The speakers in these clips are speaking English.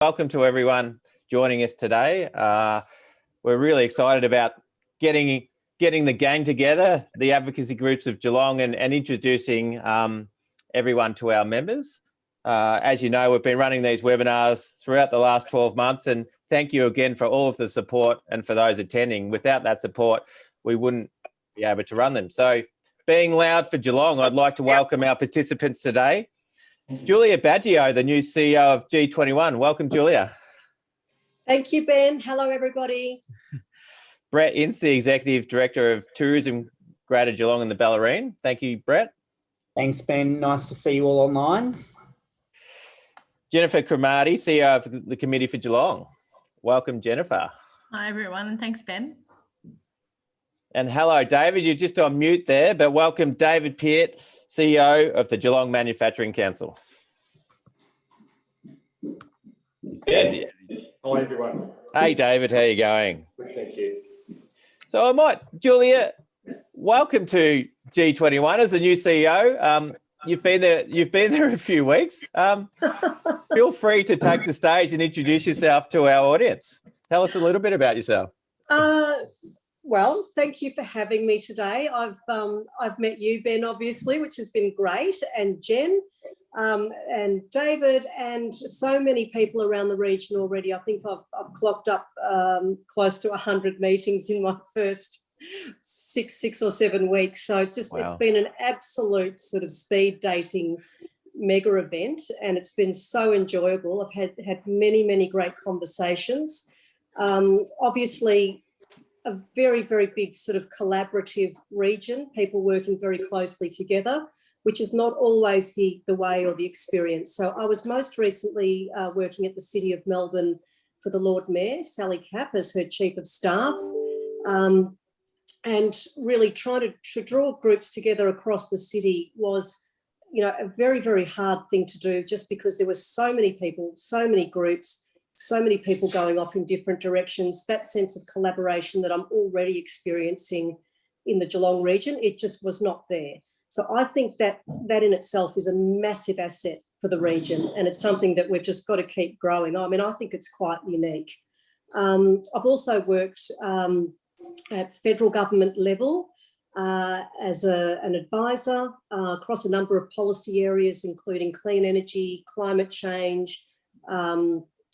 Welcome to everyone joining us today. We're really excited about getting the gang together, the advocacy groups of Geelong, and introducing everyone to our members. As you know, we've been running these webinars throughout the last 12 months, and thank you again for all of the support and for those attending. Without that support, we wouldn't be able to run them. So, being loud for Geelong, I'd like to welcome our participants today. Julia Baggio, the new CEO of G21. Welcome, Julia. Thank you, Ben. Hello, everybody. Brett Ince, the Executive Director of Tourism Greater Geelong and the Bellarine. Thank you, Brett. Thanks, Ben. Nice to see you all online. Jennifer Cromarty, CEO of the Committee for Geelong. Welcome, Jennifer. Hi, everyone, and thanks, Ben. And hello, David. You're just on mute there, but welcome, David Peart, CEO of the Geelong Manufacturing Council. Hi, everyone. Hey, David. How are you going? Good, thank you. So Julia, welcome to G21 as the new CEO. You've been there a few weeks. Feel free to take the stage and introduce yourself to our audience. Tell us a little bit about yourself. Well, thank you for having me today. I've met you, Ben, obviously, which has been great, and Jen, and David, and so many people around the region already. I think I've clocked up close to 100 meetings in my first six or 7 weeks. So it's been an absolute sort of speed dating mega event, and it's been so enjoyable. I've had many great conversations. Obviously, a very big sort of collaborative region, people working very closely together, which is not always the way or the experience. So I was most recently working at the City of Melbourne for the Lord Mayor, Sally Capp, as her Chief of Staff, and really trying to draw groups together across the city was, a very hard thing to do, just because there were so many people, so many groups, so many people going off in different directions. That sense of collaboration that I'm already experiencing in the Geelong region, it just was not there. So I think that in itself is a massive asset for the region, and it's something that we've just got to keep growing. I mean, I think it's quite unique. I've also worked at federal government level as an advisor across a number of policy areas, including clean energy, climate change,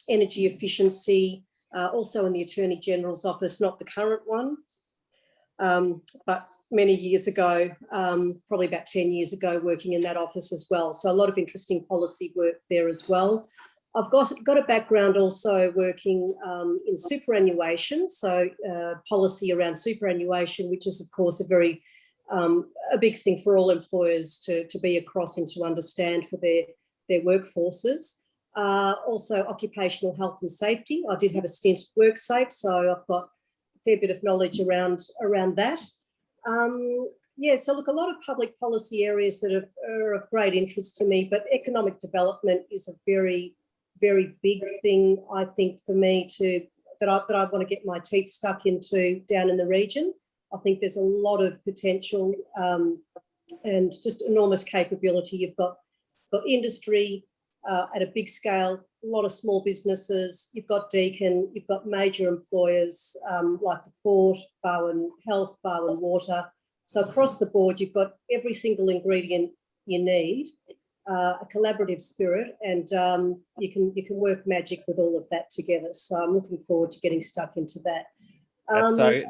energy efficiency, also in the Attorney General's office, not the current one, but many years ago, probably about 10 years ago, working in that office as well. So a lot of interesting policy work there as well. I've got a background also working in superannuation, so policy around superannuation, which is of course a big thing for all employers to be across and to understand for their workforces. Also occupational health and safety. I did have a stint at WorkSafe, so I've got a fair bit of knowledge around that. So look, a lot of public policy areas that are of great interest to me, but economic development is a very big thing, I think, for me that I want to get my teeth stuck into down in the region. I think there's a lot of potential and just enormous capability. You've got industry at a big scale, a lot of small businesses, you've got Deakin, you've got major employers like the Port, Bowen Health, Bowen Water. So across the board, you've got every single ingredient you need, a collaborative spirit, and you can work magic with all of that together. So I'm looking forward to getting stuck into that.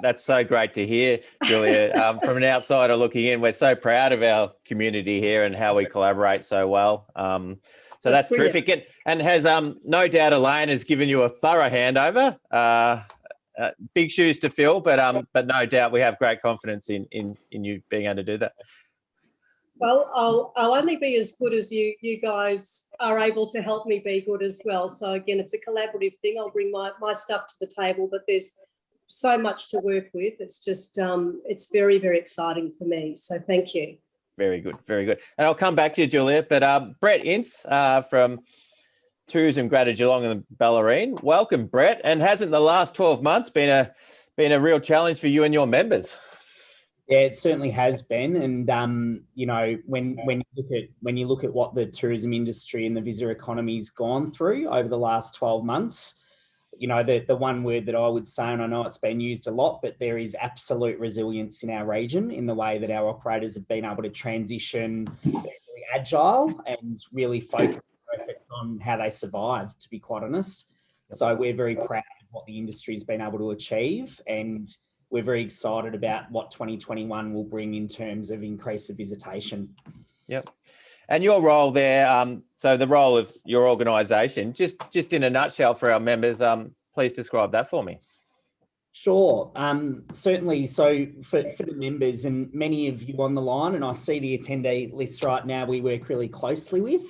That's so great to hear, Julia. From an outsider looking in, we're so proud of our community here and how we collaborate so well. So that's terrific. And has no doubt Elaine has given you a thorough handover. Big shoes to fill, but no doubt we have great confidence in you being able to do that. Well, I'll only be as good as you guys are able to help me be good as well. So again, it's a collaborative thing. I'll bring my stuff to the table, but there's so much to work with. It's just it's very exciting for me. So thank you. Very good. And I'll come back to you, Julia. But Brett Ince from Tourism Greater Geelong and the Bellarine. Welcome, Brett. And hasn't the last 12 months been a real challenge for you and your members? Yeah, it certainly has been, and you know, when you look at what the tourism industry and the visitor economy's gone through over the last 12 months, you know, the one word that I would say, and I know it's been used a lot, but there is absolute resilience in our region in the way that our operators have been able to transition, really agile, and really focus efforts on how they survive, to be quite honest. So we're very proud of what the industry's been able to achieve, and we're very excited about what 2021 will bring in terms of increase of visitation. Yep. And your role there, so the role of your organisation, just in a nutshell for our members, please describe that for me. Sure, certainly. So for the members and many of you on the line, and I see the attendee list right now, we work really closely with.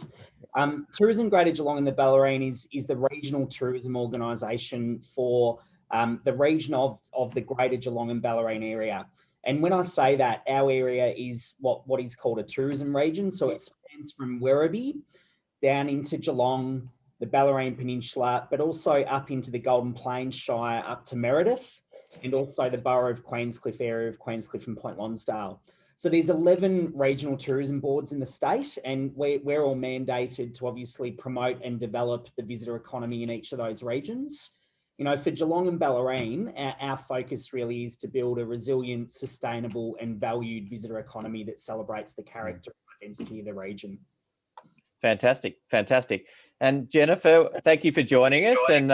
Tourism Greater Geelong and the Bellarine is the regional tourism organisation for the region of the Greater Geelong and Bellarine area. And when I say that, our area is what is called a tourism region. So it spans from Werribee down into Geelong, the Bellarine Peninsula, but also up into the Golden Plains Shire, up to Meredith, and also the borough of Queenscliff area of Queenscliff and Point Lonsdale. So there's 11 regional tourism boards in the state, and we're all mandated to obviously promote and develop the visitor economy in each of those regions. You know, for Geelong and Bellarine, our focus really is to build a resilient, sustainable and valued visitor economy that celebrates the character and identity of the region. Fantastic, fantastic. And Jennifer, thank you for joining us. And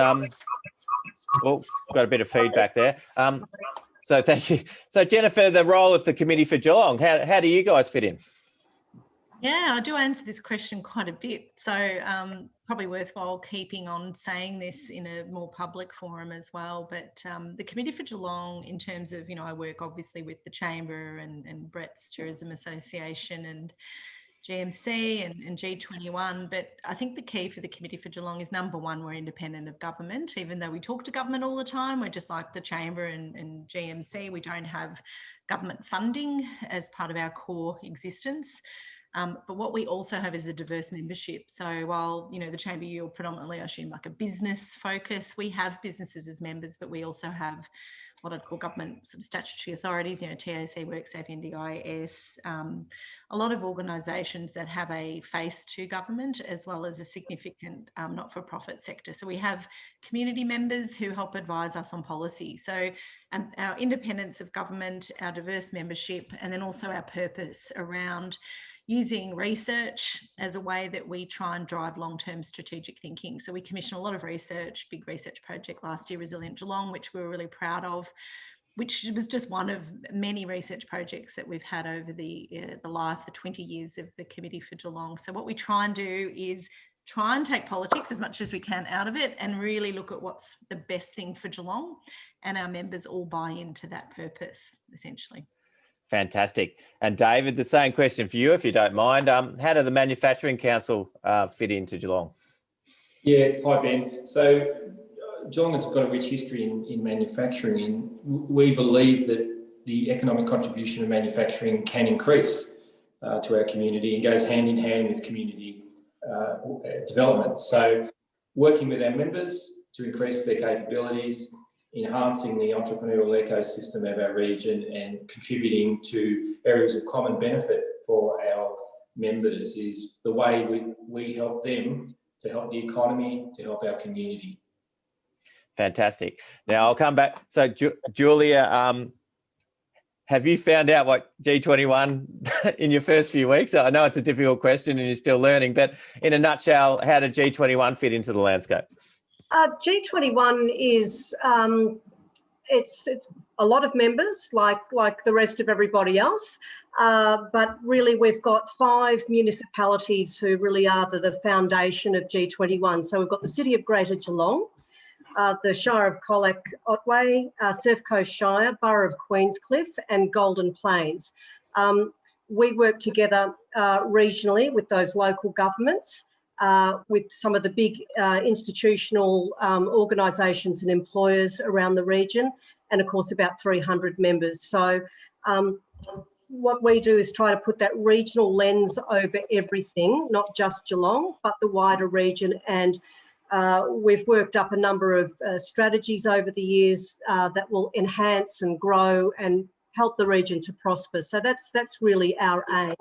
well, got a bit of feedback there. So thank you. So Jennifer, the role of the Committee for Geelong, how do you guys fit in? Yeah, I do answer this question quite a bit. So probably worthwhile keeping on saying this in a more public forum as well. But the Committee for Geelong, in terms of, you know, I work obviously with the Chamber and Brett's Tourism Association and GMC and G21, but I think the key for the Committee for Geelong is, number one, we're independent of government. Even though we talk to government all the time, we're just like the Chamber and GMC. We don't have government funding as part of our core existence. But what we also have is a diverse membership. So while, you know, the Chamber, you're predominantly, I assume, like a business focus, we have businesses as members, but we also have what I'd call government sort of statutory authorities, you know, TAC, WorkSafe, NDIS, a lot of organisations that have a face to government, as well as a significant not-for-profit sector. So we have community members who help advise us on policy. So our independence of government, our diverse membership, and then also our purpose around using research as a way that we try and drive long-term strategic thinking. So we commissioned a lot of research, big research project last year, Resilient Geelong, which we were really proud of, which was just one of many research projects that we've had over the 20 years of the Committee for Geelong. So what we try and do is try and take politics as much as we can out of it and really look at what's the best thing for Geelong, and our members all buy into that purpose, essentially. Fantastic. And David, the same question for you, if you don't mind. How do the Manufacturing Council fit into Geelong? Yeah, hi Ben. So Geelong has got a rich history in manufacturing, and we believe that the economic contribution of manufacturing can increase to our community and goes hand in hand with community development. So working with our members to increase their capabilities, enhancing the entrepreneurial ecosystem of our region and contributing to areas of common benefit for our members is the way we help them to help the economy, to help our community. Fantastic. Now I'll come back. So Julia, have you found out what G21 in your first few weeks? I know it's a difficult question and you're still learning, but in a nutshell, how did G21 fit into the landscape? G21 is it's a lot of members, like the rest of everybody else, but really we've got 5 municipalities who really are the foundation of G21. So we've got the City of Greater Geelong, the Shire of Colac Otway, Surf Coast Shire, Borough of Queenscliff and Golden Plains. We work together regionally with those local governments, with some of the big institutional organisations and employers around the region, and of course about 300 members. So what we do is try to put that regional lens over everything, not just Geelong, but the wider region. And we've worked up a number of strategies over the years that will enhance and grow and help the region to prosper. So that's really our aim.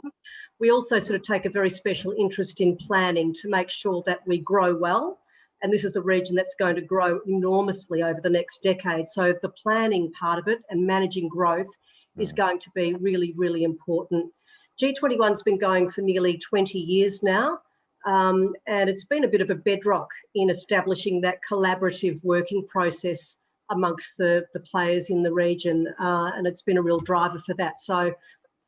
We also sort of take a very special interest in planning to make sure that we grow well. And this is a region that's going to grow enormously over the next decade. So the planning part of it and managing growth is going to be really, really important. G21's been going for nearly 20 years now, and it's been a bit of a bedrock in establishing that collaborative working process amongst the players in the region, and it's been a real driver for that. So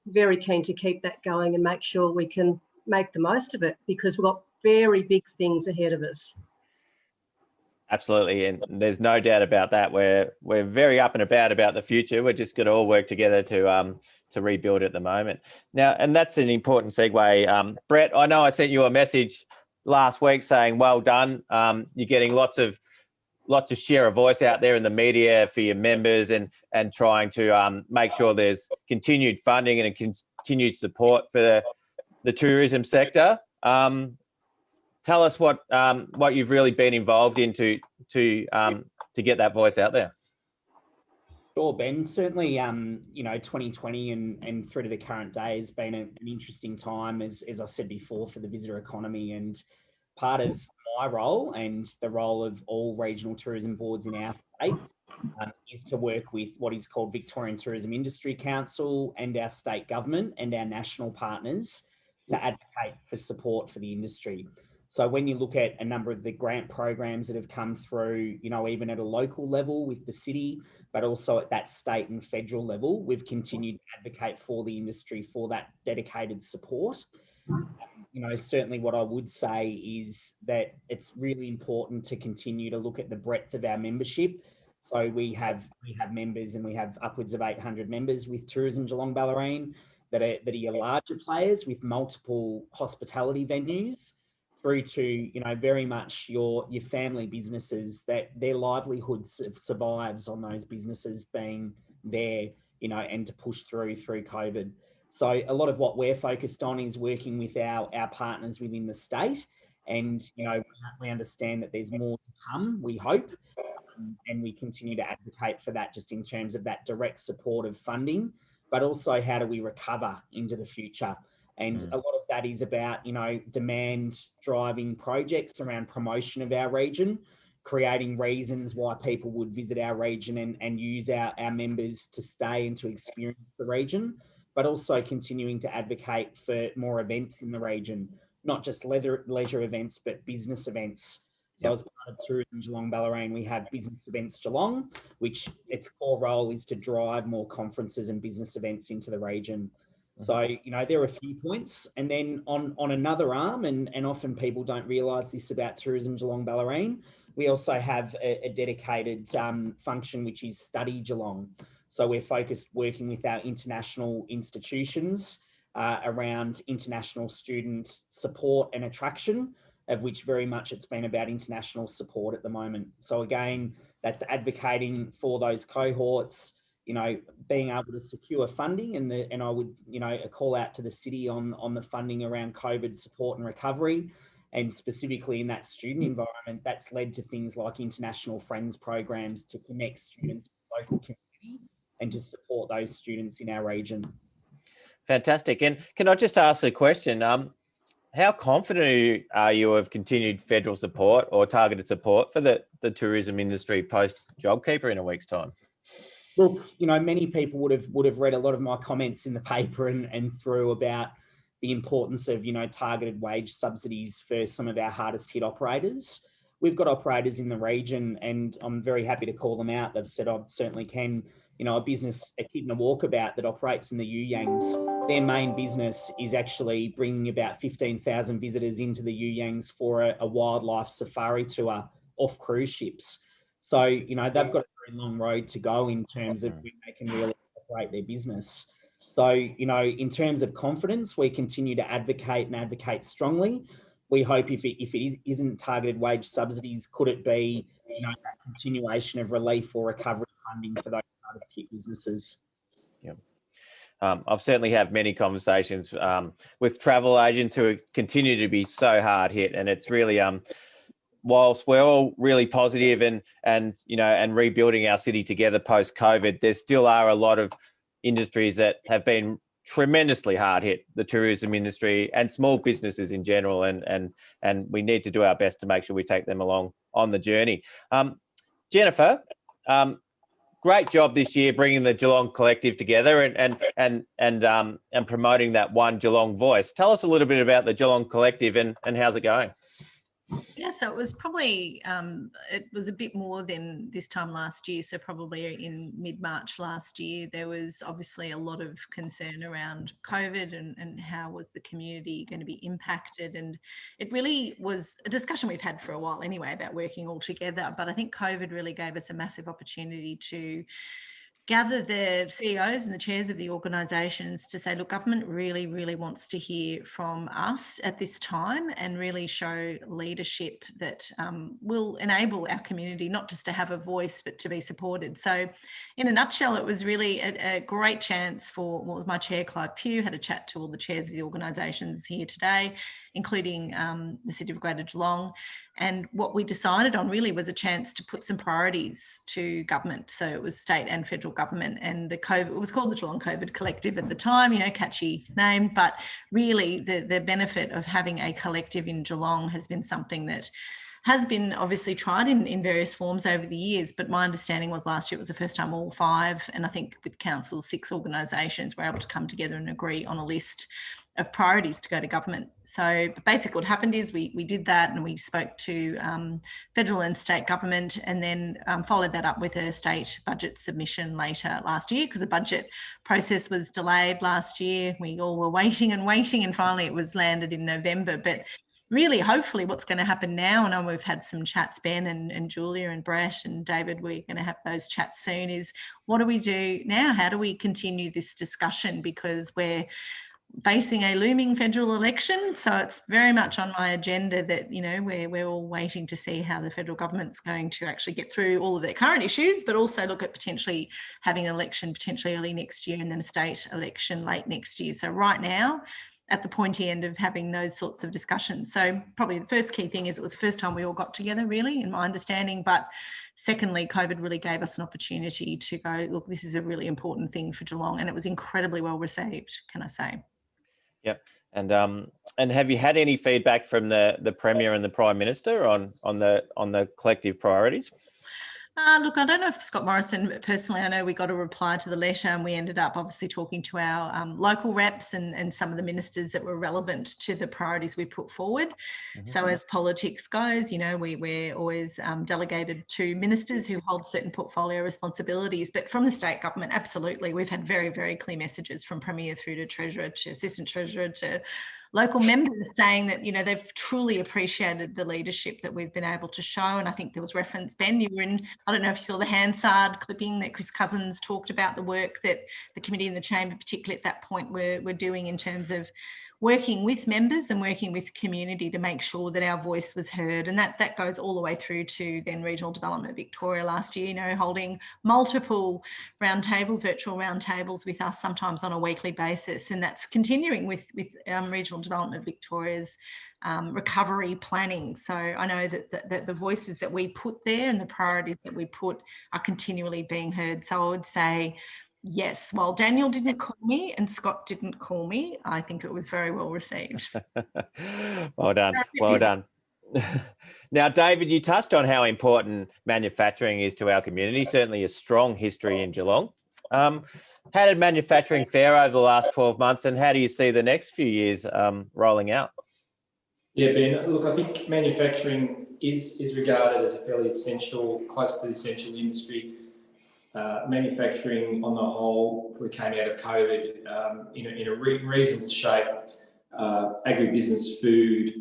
very keen to keep that going and make sure we can make the most of it, because we've got very big things ahead of us. Absolutely, and there's no doubt about that. We're very up and about the future. We're just going to all work together to rebuild at the moment. Now, and that's an important segue. Brett, I know I sent you a message last week saying, well done. You're getting lots of share of voice out there in the media for your members, and trying to make sure there's continued funding and a continued support for the tourism sector. Tell us what you've really been involved in to get that voice out there. Sure, Ben. Certainly, 2020 and through to the current day has been an interesting time, as I said before, for the visitor economy. And part of my role and the role of all regional tourism boards in our state is to work with what is called Victorian Tourism Industry Council and our state government and our national partners to advocate for support for the industry. So when you look at a number of the grant programs that have come through, even at a local level with the city, but also at that state and federal level, we've continued to advocate for the industry for that dedicated support. Certainly what I would say is that it's really important to continue to look at the breadth of our membership. So we have members, and we have upwards of 800 members with Tourism Geelong Ballerine that are your larger players with multiple hospitality venues, through to very much your family businesses that their livelihood survives on those businesses being there, and to push through COVID. So a lot of what we're focused on is working with our partners within the state, and we understand that there's more to come, we hope, and we continue to advocate for that, just in terms of that direct support of funding, but also how do we recover into the future. And a lot of that is about, demand driving projects around promotion of our region, creating reasons why people would visit our region and use our members to stay and to experience the region, but also continuing to advocate for more events in the region, not just leisure events, but business events. So as part of Tourism Geelong Ballerine, we have Business Events Geelong, which its core role is to drive more conferences and business events into the region. So, there are a few points. And then on another arm, and often people don't realise this about Tourism Geelong Ballerine, we also have a dedicated function, which is Study Geelong. So we're focused working with our international institutions around international student support and attraction, of which very much it's been about international support at the moment. So again, that's advocating for those cohorts, being able to secure funding, and I would, a call out to the city on the funding around COVID support and recovery, and specifically in that student environment, that's led to things like international friends programs to connect students with local community and to support those students in our region. Fantastic. And can I just ask a question? How confident are you of continued federal support or targeted support for the tourism industry post JobKeeper in a week's time? Look, many people would have read a lot of my comments in the paper and through about the importance of, targeted wage subsidies for some of our hardest hit operators. We've got operators in the region, and I'm very happy to call them out. They've said I certainly can. A business, a Kid and a Walkabout, that operates in the Yuyangs, their main business is actually bringing about 15,000 visitors into the Yuyangs for a wildlife safari tour off cruise ships. So, they've got a very long road to go in terms of when they can really operate their business. So, in terms of confidence, we continue to advocate strongly. We hope if it isn't targeted wage subsidies, could it be, that continuation of relief or recovery funding for those hardest hit businesses? Yeah. I've certainly had many conversations with travel agents who continue to be so hard hit, and it's really whilst we're all really positive and rebuilding our city together post COVID, there still are a lot of industries that have been tremendously hard hit, the tourism industry and small businesses in general, and we need to do our best to make sure we take them along on the journey. Jennifer, great job this year bringing the Geelong Collective together and promoting that one Geelong voice. Tell us a little bit about the Geelong Collective and how's it going? Yeah, so it was probably, it was a bit more than this time last year. So probably in mid-March last year, there was obviously a lot of concern around COVID and how was the community going to be impacted. And it really was a discussion we've had for a while anyway about working all together. But I think COVID really gave us a massive opportunity to gather the CEOs and the chairs of the organisations to say, look, government really, really wants to hear from us at this time and really show leadership that will enable our community not just to have a voice, but to be supported. So in a nutshell, it was really a great chance for, what was my chair, Clive Pugh, had a chat to all the chairs of the organisations here today, including the City of Greater Geelong. And what we decided on really was a chance to put some priorities to government. So it was state and federal government, and the COVID, it was called the Geelong COVID Collective at the time, you know, catchy name, but really the benefit of having a collective in Geelong has been something that has been obviously tried in various forms over the years. But my understanding was last year it was the first time all 5, and I think with council 6 organisations were able to come together and agree on a list of priorities to go to government. So basically what happened is we did that, and we spoke to federal and state government, and then followed that up with a state budget submission later last year, because the budget process was delayed last year. We all were waiting, and finally it was landed in November. But really, hopefully what's going to happen now, and I know we've had some chats, Ben and Julia and Brett and David, we're going to have those chats soon, is what do we do now? How do we continue this discussion? Because we're facing a looming federal election. So it's very much on my agenda that, you know, we're all waiting to see how the federal government's going to actually get through all of their current issues, but also look at potentially having an election potentially early next year and then a state election late next year. So right now, at the pointy end of having those sorts of discussions. So probably the first key thing is it was the first time we all got together, really, in my understanding. But secondly, COVID really gave us an opportunity to go, look, this is a really important thing for Geelong, and it was incredibly well received, can I say. Yep. And have you had any feedback from the Premier and the Prime Minister on the collective priorities? Look, I don't know if Scott Morrison, but personally, I know we got a reply to the letter, and we ended up obviously talking to our local reps and some of the ministers that were relevant to the priorities we put forward. Mm-hmm. So as politics goes, you know, we're always delegated to ministers who hold certain portfolio responsibilities. But from the state government, absolutely, we've had very, very clear messages from Premier through to Treasurer to Assistant Treasurer to local members saying that, you know, they've truly appreciated the leadership that we've been able to show. And I think there was reference, Ben, you were in, I don't know if you saw the Hansard clipping that Chris Cousins talked about the work that the committee and the chamber, particularly at that point, were doing in terms of working with members and working with community to make sure that our voice was heard. And that goes all the way through to then Regional Development Victoria last year, you know, holding multiple roundtables, virtual roundtables with us, sometimes on a weekly basis. And that's continuing with Regional Development Victoria's recovery planning. So I know that the voices that we put there and the priorities that we put are continually being heard. So I would say, yes, while Daniel didn't call me and Scott didn't call me, I think it was very well received. Well done. Well done. Now, David, you touched on how important manufacturing is to our community, certainly a strong history in Geelong. How did manufacturing fare over the last 12 months, and how do you see the next few years rolling out? Yeah, Ben, look, I think manufacturing is regarded as a fairly essential, close to the essential industry. Manufacturing on the whole, we came out of COVID in a reasonable shape. Agribusiness, food,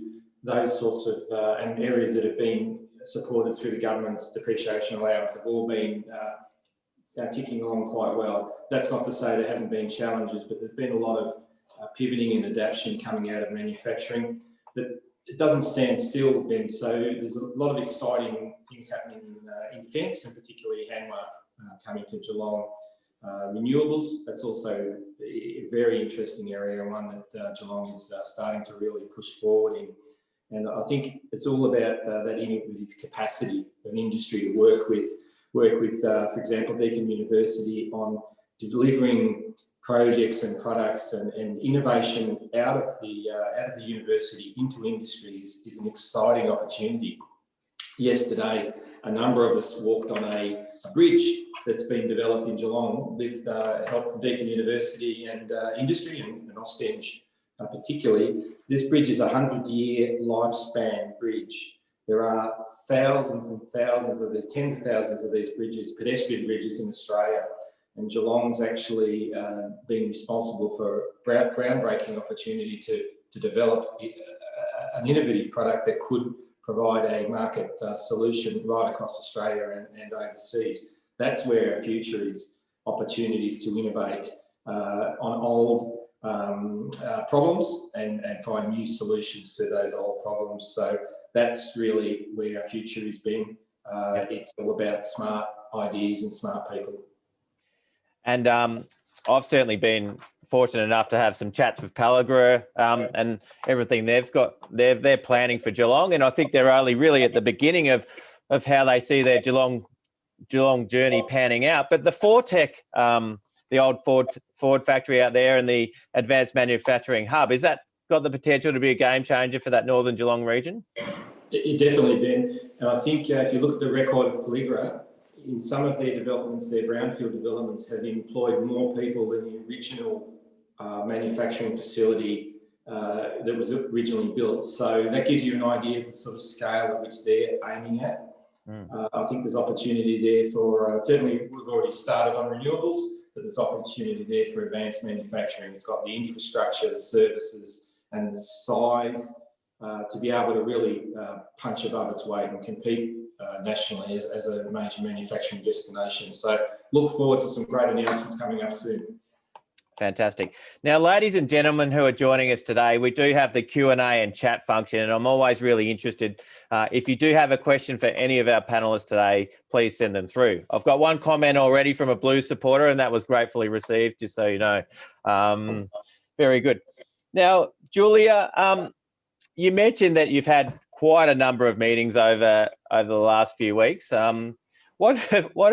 those sorts of and areas that have been supported through the government's depreciation allowance have all been ticking along quite well. That's not to say there haven't been challenges, but there's been a lot of pivoting and adaptation coming out of manufacturing. But it doesn't stand still, Ben. So there's a lot of exciting things happening in defence, and particularly Hanwha coming to Geelong. Renewables, that's also a very interesting area, one that Geelong is starting to really push forward in. And I think it's all about that innovative capacity of industry to work with, for example, Deakin University on delivering projects and products and innovation out of the university into industry is an exciting opportunity. Yesterday, a number of us walked on a bridge that's been developed in Geelong with help from Deakin University and industry and Ostend particularly. This bridge is a 100-year lifespan bridge. There are thousands and thousands of these, tens of thousands of these bridges, pedestrian bridges in Australia. And Geelong's actually been responsible for a groundbreaking opportunity to develop an innovative product that could provide a market solution right across Australia and overseas. That's where our future is, opportunities to innovate on old problems and find new solutions to those old problems. So that's really where our future has been. It's all about smart ideas and smart people. And I've certainly been fortunate enough to have some chats with Palagura and everything they've got. They're planning for Geelong, and I think they're only really at the beginning of how they see their Geelong journey panning out. But the Fortec, the old Ford factory out there, and the Advanced Manufacturing Hub, is that got the potential to be a game changer for that northern Geelong region? It definitely, Ben. And I think if you look at the record of Palagura, in some of their developments, their brownfield developments have employed more people than the original manufacturing facility that was originally built. So that gives you an idea of the sort of scale at which they're aiming at. I think there's opportunity there for, certainly we've already started on renewables, but there's opportunity there for advanced manufacturing. It's got the infrastructure, the services and the size to be able to really punch above its weight and compete nationally as a major manufacturing destination. So look forward to some great announcements coming up soon. Fantastic. Now, ladies and gentlemen who are joining us today, we do have the Q&A and chat function, and I'm always really interested. If you do have a question for any of our panelists today, please send them through. I've got one comment already from a Blues supporter, and that was gratefully received, just so you know. Very good. Now, Julia, you mentioned that you've had quite a number of meetings over the last few weeks. What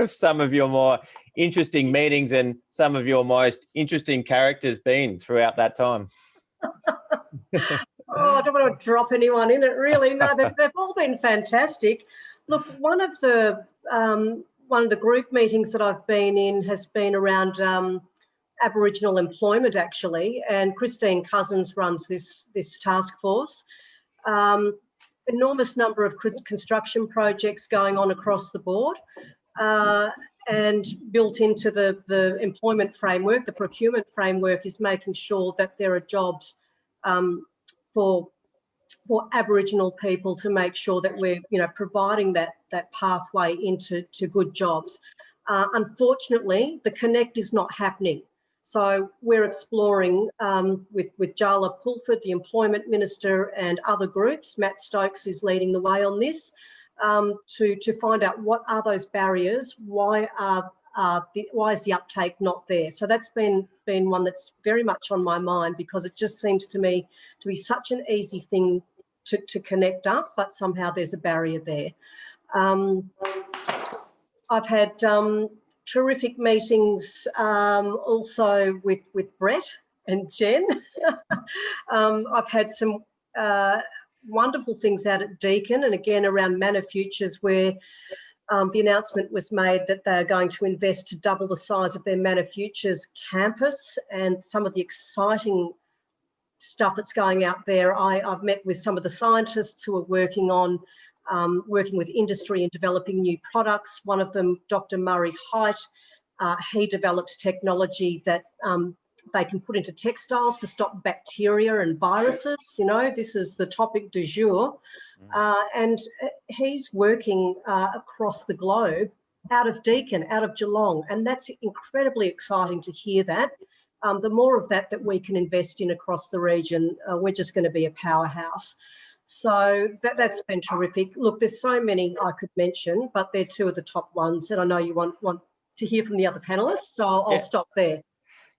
have some of your more interesting meetings and some of your most interesting characters been throughout that time? I don't want to drop anyone in it, really. No, they've all been fantastic. Look, one of the group meetings that I've been in has been around Aboriginal employment, actually, and Christine Cousins runs this task force. Enormous number of construction projects going on across the board, and built into the employment framework, the procurement framework is making sure that there are jobs for Aboriginal people, to make sure that we're providing that pathway into good jobs. Unfortunately, the connect is not happening. So we're exploring with Jala Pulford, the Employment Minister, and other groups. Matt Stokes is leading the way on this to find out what are those barriers, why is the uptake not there. So that's been one that's very much on my mind, because it just seems to me to be such an easy thing to connect up, but somehow there's a barrier there. I've had terrific meetings also with Brett and Jen. I've had some wonderful things out at Deakin, and again around Manor Futures, where the announcement was made that they're going to invest to double the size of their Manor Futures campus, and some of the exciting stuff that's going out there. I've met with some of the scientists who are working with industry and developing new products. One of them, Dr. Murray Height, he develops technology that they can put into textiles to stop bacteria and viruses. This is the topic du jour. And he's working across the globe out of Deakin, out of Geelong, and that's incredibly exciting to hear that. The more of that we can invest in across the region, we're just going to be a powerhouse. So that's been terrific. Look, there's so many I could mention, but they're two of the top ones, and I know you want to hear from the other panellists, so I'll stop there.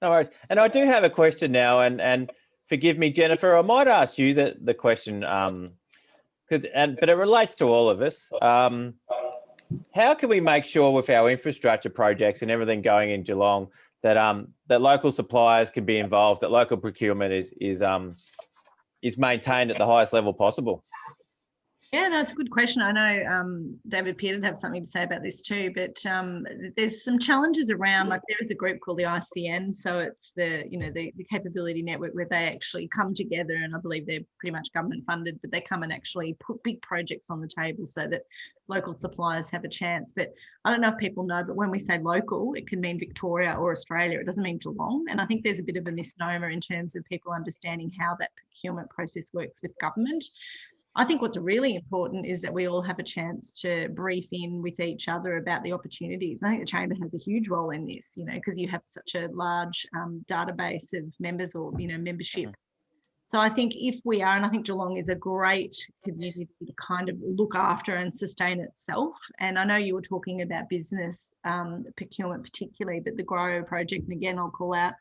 No worries. And I do have a question now, and forgive me, Jennifer, I might ask you the question, but it relates to all of us. How can we make sure with our infrastructure projects and everything going in Geelong that local suppliers can be involved, that local procurement is maintained at the highest level possible? Yeah, no, it's a good question. I know David Peter would have something to say about this too, but there's some challenges around, like there is a group called the ICN. So it's the capability network where they actually come together, and I believe they're pretty much government funded, but they come and actually put big projects on the table so that local suppliers have a chance. But I don't know if people know, but when we say local, it can mean Victoria or Australia. It doesn't mean Geelong. And I think there's a bit of a misnomer in terms of people understanding how that procurement process works with government. I think what's really important is that we all have a chance to brief in with each other about the opportunities. I think the Chamber has a huge role in this, because you have such a large database of members or, membership. So I think if we are, and I think Geelong is a great community to kind of look after and sustain itself. And I know you were talking about business procurement particularly, but the Grow project, and again, I'll call out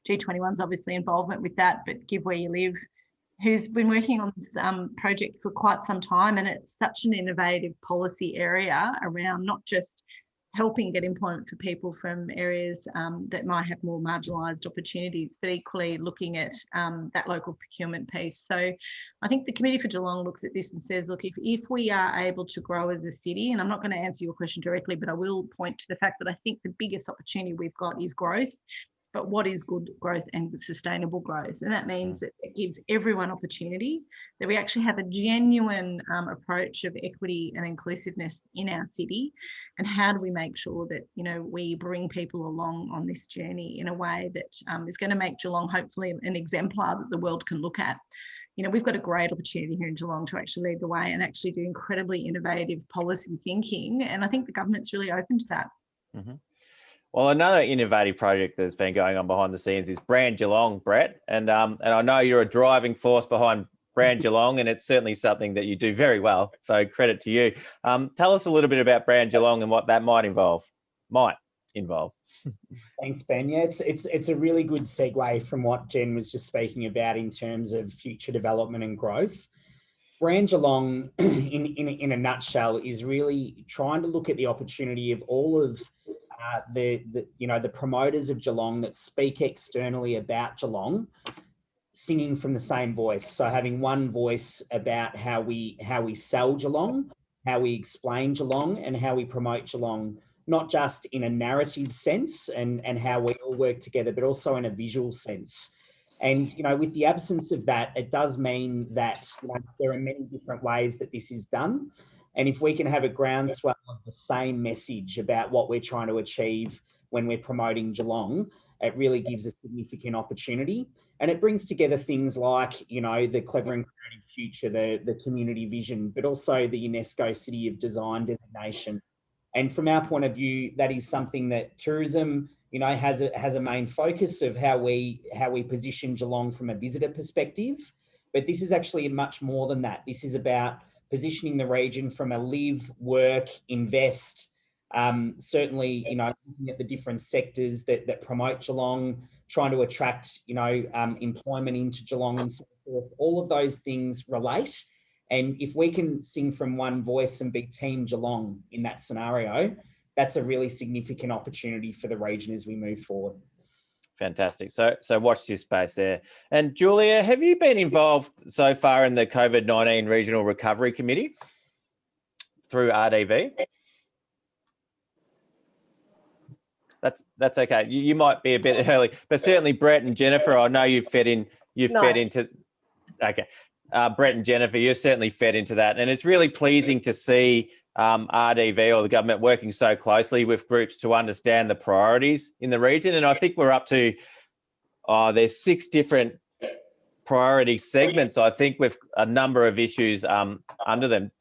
G21's obviously involvement with that, but Give Where You Live, who's been working on this project for quite some time. And it's such an innovative policy area around not just helping get employment for people from areas that might have more marginalised opportunities, but equally looking at that local procurement piece. So I think the Committee for Geelong looks at this and says, look, if we are able to grow as a city, and I'm not going to answer your question directly, but I will point to the fact that I think the biggest opportunity we've got is growth. But what is good growth and sustainable growth? And that means that it gives everyone opportunity, that we actually have a genuine approach of equity and inclusiveness in our city. And how do we make sure that, we bring people along on this journey in a way that is going to make Geelong hopefully an exemplar that the world can look at. We've got a great opportunity here in Geelong to actually lead the way and actually do incredibly innovative policy thinking. And I think the government's really open to that. Mm-hmm. Well, another innovative project that's been going on behind the scenes is Brand Geelong, Brett. And I know you're a driving force behind Brand Geelong, and it's certainly something that you do very well. So credit to you. Tell us a little bit about Brand Geelong and what that might involve. Thanks, Ben. Yeah, it's a really good segue from what Jen was just speaking about in terms of future development and growth. Brand Geelong, in a nutshell, is really trying to look at the opportunity of all of the promoters of Geelong that speak externally about Geelong, singing from the same voice. So having one voice about how we sell Geelong, how we explain Geelong, and how we promote Geelong, not just in a narrative sense and how we all work together, but also in a visual sense. And, with the absence of that, it does mean that there are many different ways that this is done. And if we can have a groundswell of the same message about what we're trying to achieve when we're promoting Geelong, it really gives a significant opportunity. And it brings together things like, the Clever and Creative Future, the community vision, but also the UNESCO City of Design designation. And from our point of view, that is something that tourism, has a main focus of how we position Geelong from a visitor perspective. But this is actually much more than that. This is about positioning the region from a live, work, invest, certainly, looking at the different sectors that promote Geelong, trying to attract, employment into Geelong and so forth. All of those things relate. And if we can sing from one voice and be Team Geelong in that scenario, that's a really significant opportunity for the region as we move forward. Fantastic. So watch this space there. And Julia, have you been involved so far in the COVID-19 Regional Recovery Committee through RDV? That's okay. You might be a bit early, but certainly Brett and Jennifer, I know you've fed into. Okay. Brett and Jennifer, you're certainly fed into that. And it's really pleasing to see RDV or the government working so closely with groups to understand the priorities in the region. And I think we're up to, there's 6 different priority segments, I think, with a number of issues under them.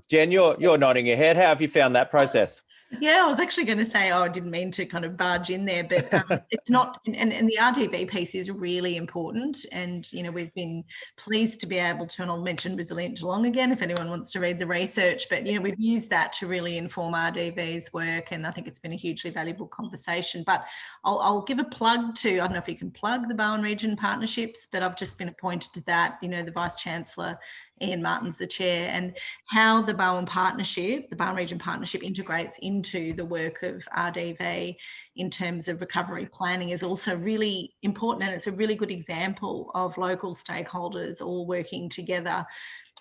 Jen, you're nodding your head. How have you found that process? Yeah, I was actually going to say, I didn't mean to kind of barge in there, but it's not, and the RDV piece is really important. And, we've been pleased to be able to, and I'll mention Resilient Geelong again, if anyone wants to read the research, but, we've used that to really inform RDV's work. And I think it's been a hugely valuable conversation, but I'll give a plug to, I don't know if you can plug the Bowen Region Partnerships, but I've just been appointed appointed to that, you know, the Vice Chancellor, Ian Martin's the chair, and how the Bowen Partnership, the Bowen Region Partnership, integrates into the work of RDV in terms of recovery planning is also really important. And it's a really good example of local stakeholders all working together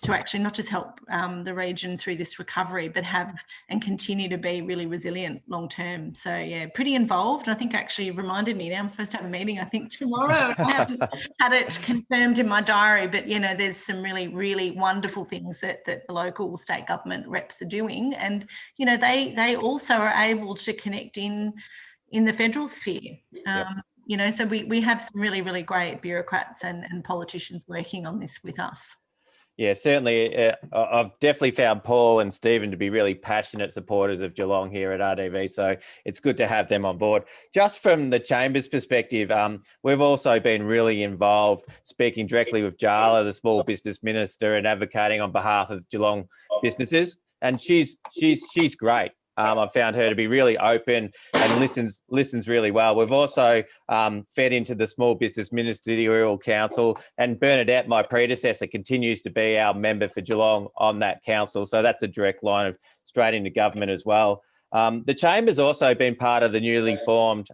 to actually not just help the region through this recovery, but have and continue to be really resilient long term. So yeah, pretty involved. I think actually reminded me now I'm supposed to have a meeting, I think tomorrow. I haven't had it confirmed in my diary, but you know, there's some really, really wonderful things that the local state government reps are doing. And, you know, they also are able to connect in the federal sphere. You know, so we have some really, really great bureaucrats and politicians working on this with us. Yeah, certainly. I've definitely found Paul and Stephen to be really passionate supporters of Geelong here at RDV. So it's good to have them on board. Just from the Chamber's perspective, we've also been really involved speaking directly with Jala, the Small Business Minister, and advocating on behalf of Geelong businesses. And she's great. I've found her to be really open and listens really well. We've also fed into the Small Business Ministerial Council, and Bernadette, my predecessor, continues to be our member for Geelong on that council. So that's a direct line of straight into government as well. The Chamber's also been part of the newly formed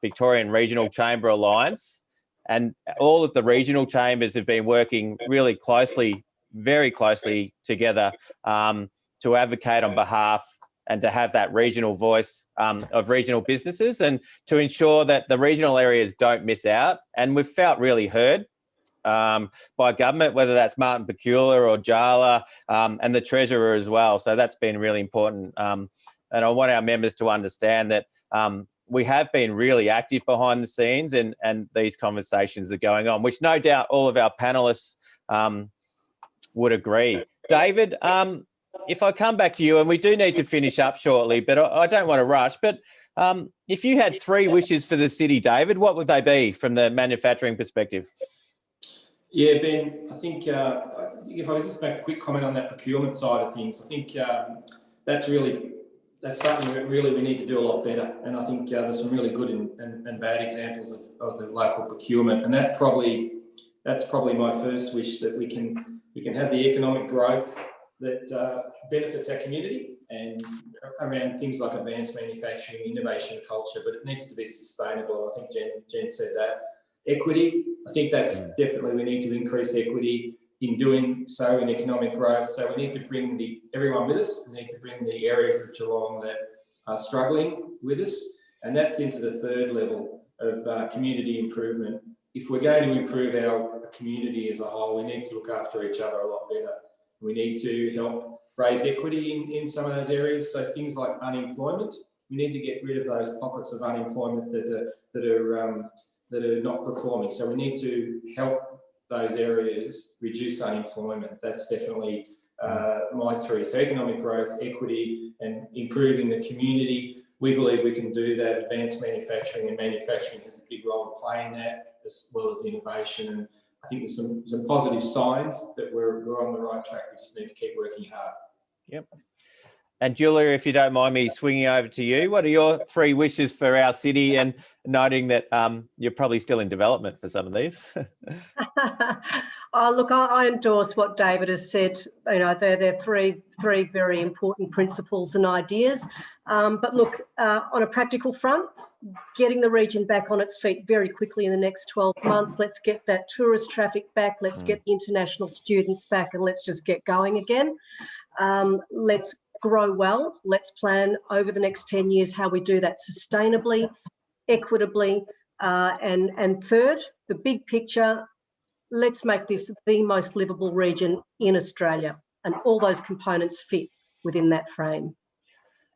Victorian Regional Chamber Alliance, and all of the regional chambers have been working really closely, very closely together to advocate on behalf and to have that regional voice of regional businesses, and to ensure that the regional areas don't miss out. And we've felt really heard by government, whether that's Martin Pecula or Jala, and the Treasurer as well. So that's been really important. And I want our members to understand that we have been really active behind the scenes, and these conversations are going on, which no doubt all of our panellists would agree. David, if I come back to you, and we do need to finish up shortly, but I don't want to rush, but if you had 3 wishes for the city, David, what would they be from the manufacturing perspective? Yeah, Ben, I think if I could just make a quick comment on that procurement side of things, I think that's something that really we need to do a lot better. And I think there's some really good and bad examples of the local procurement. And that's probably my first wish, that we can have the economic growth that benefits our community and around things like advanced manufacturing, innovation, culture, but it needs to be sustainable. I think Jen said that. Equity, I think that's definitely, we need to increase equity in doing so in economic growth. So we need to bring everyone with us. We need to bring the areas of Geelong that are struggling with us. And that's into the third level of community improvement. If we're going to improve our community as a whole, we need to look after each other a lot better. We need to help raise equity in some of those areas. So things like unemployment, we need to get rid of those pockets of unemployment that are not performing. So we need to help those areas reduce unemployment. That's definitely my 3. So economic growth, equity, and improving the community. We believe we can do that. Advanced manufacturing, and manufacturing has a big role to play in that, as well as innovation. And I think there's some positive signs that we're on the right track. We just need to keep working hard. Yep. And Julia, if you don't mind me swinging over to you, what are your 3 wishes for our city? And noting that you're probably still in development for some of these. Oh, look, I endorse what David has said. You know, they're three very important principles and ideas. But look, on a practical front, getting the region back on its feet very quickly in the next 12 months. Let's get that tourist traffic back. Let's get the international students back, and let's just get going again. Let's grow well. Let's plan over the next 10 years how we do that sustainably, equitably, and third, the big picture. Let's make this the most livable region in Australia, and all those components fit within that frame.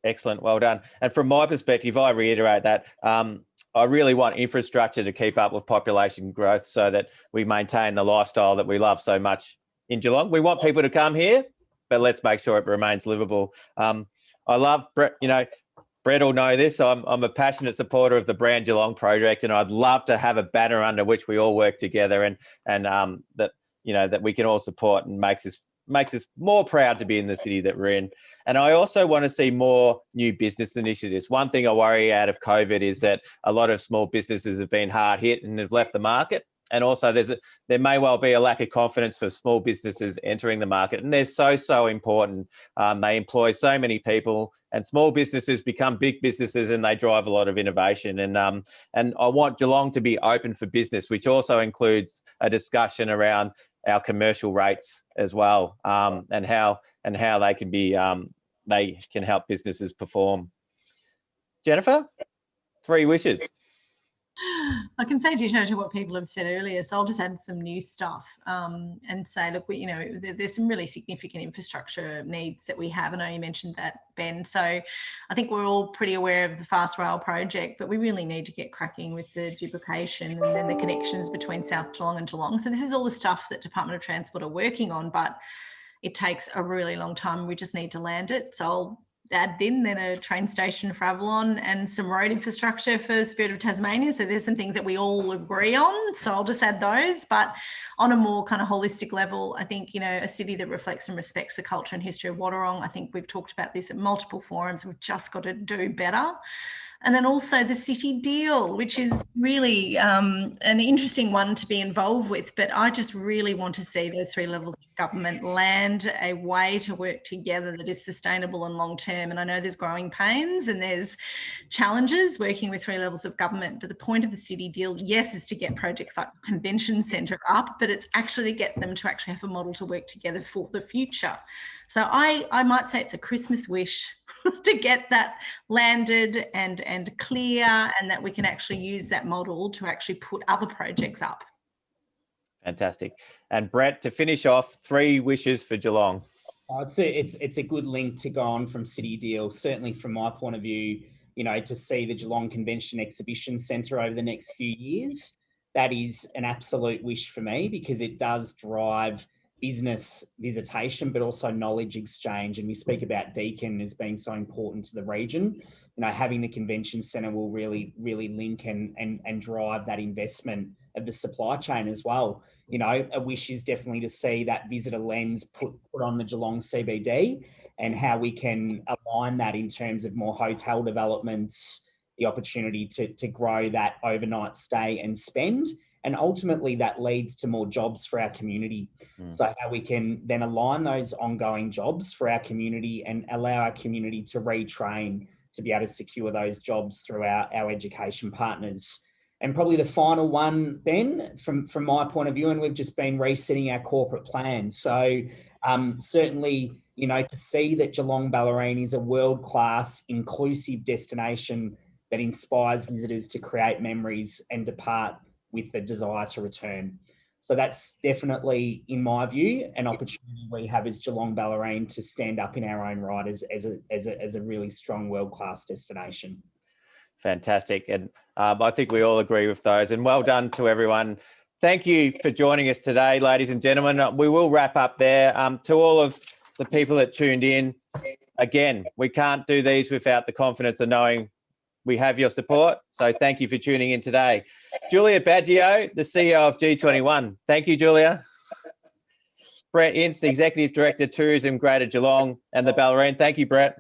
Excellent. Well done. And from my perspective, I reiterate that I really want infrastructure to keep up with population growth so that we maintain the lifestyle that we love so much in Geelong. We want people to come here, but let's make sure it remains livable. I love, you know, Brett will know this. I'm a passionate supporter of the Brand Geelong project, and I'd love to have a banner under which we all work together, and that, you know, that we can all support, and makes us more proud to be in the city that we're in. And I also want to see more new business initiatives. One thing I worry out of COVID is that a lot of small businesses have been hard hit and have left the market. and also there may well be a lack of confidence for small businesses entering the market, and they're so important. They employ so many people, and small businesses become big businesses, and they drive a lot of innovation. And I want Geelong to be open for business, which also includes a discussion around our commercial rates as well, and how they can be they can help businesses perform. Jennifer, 3 wishes. I can say ditto to what people have said earlier, so I'll just add some new stuff and say, look, there's some really significant infrastructure needs that we have. I know you mentioned that, Ben. So I think we're all pretty aware of the Fast Rail project, but we really need to get cracking with the duplication and then the connections between South Geelong and Geelong. So this is all the stuff that Department of Transport are working on, but it takes a really long time. We just need to land it. So I'll add in then a train station for Avalon and some road infrastructure for Spirit of Tasmania. So there's some things that we all agree on. So I'll just add those. But on a more kind of holistic level, I think, a city that reflects and respects the culture and history of Wadawurrung. I think we've talked about this at multiple forums. We've just got to do better. And then also the city deal, which is really an interesting one to be involved with. But I just really want to see the 3 levels of government land a way to work together that is sustainable and long term. And I know there's growing pains and there's challenges working with 3 levels of government. But the point of the city deal, yes, is to get projects like the convention centre up, but it's actually to get them to actually have a model to work together for the future. So I might say it's a Christmas wish to get that landed and clear, and that we can actually use that model to actually put other projects up. Fantastic. And Brett, to finish off, 3 wishes for Geelong. It's a good link to go on from City Deal. Certainly from my point of view, to see the Geelong Convention Exhibition Centre over the next few years, that is an absolute wish for me, because it does drive business visitation, but also knowledge exchange. And we speak about Deakin as being so important to the region. Having the convention centre will really link and drive that investment of the supply chain as well. A wish is definitely to see that visitor lens put on the Geelong CBD, and how we can align that in terms of more hotel developments, the opportunity to grow that overnight stay and spend. And ultimately that leads to more jobs for our community. So how we can then align those ongoing jobs for our community and allow our community to retrain to be able to secure those jobs through our education partners. And probably the final one, Ben, from my point of view, and we've just been resetting our corporate plan. So certainly, to see that Geelong Ballerine is a world-class inclusive destination that inspires visitors to create memories and depart with the desire to return. So that's definitely, in my view, an opportunity we have as Geelong Ballerine to stand up in our own right as a really strong world-class destination. Fantastic. And I think we all agree with those. And well done to everyone. Thank you for joining us today, ladies and gentlemen. We will wrap up there. To all of the people that tuned in, again, we can't do these without the confidence of knowing we have your support. So thank you for tuning in today. Julia Baggio, the CEO of G21. Thank you, Julia. Brett Ince, Executive Director, Tourism, Greater Geelong and the Ballerine. Thank you, Brett.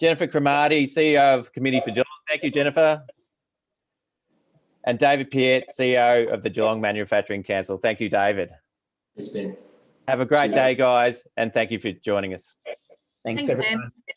Jennifer Cromarty, CEO of Committee for Geelong. Thank you, Jennifer. And David Piet, CEO of the Geelong Manufacturing Council. Thank you, David. It's been. Have a great day, guys, and thank you for joining us. Thanks everyone. Ben.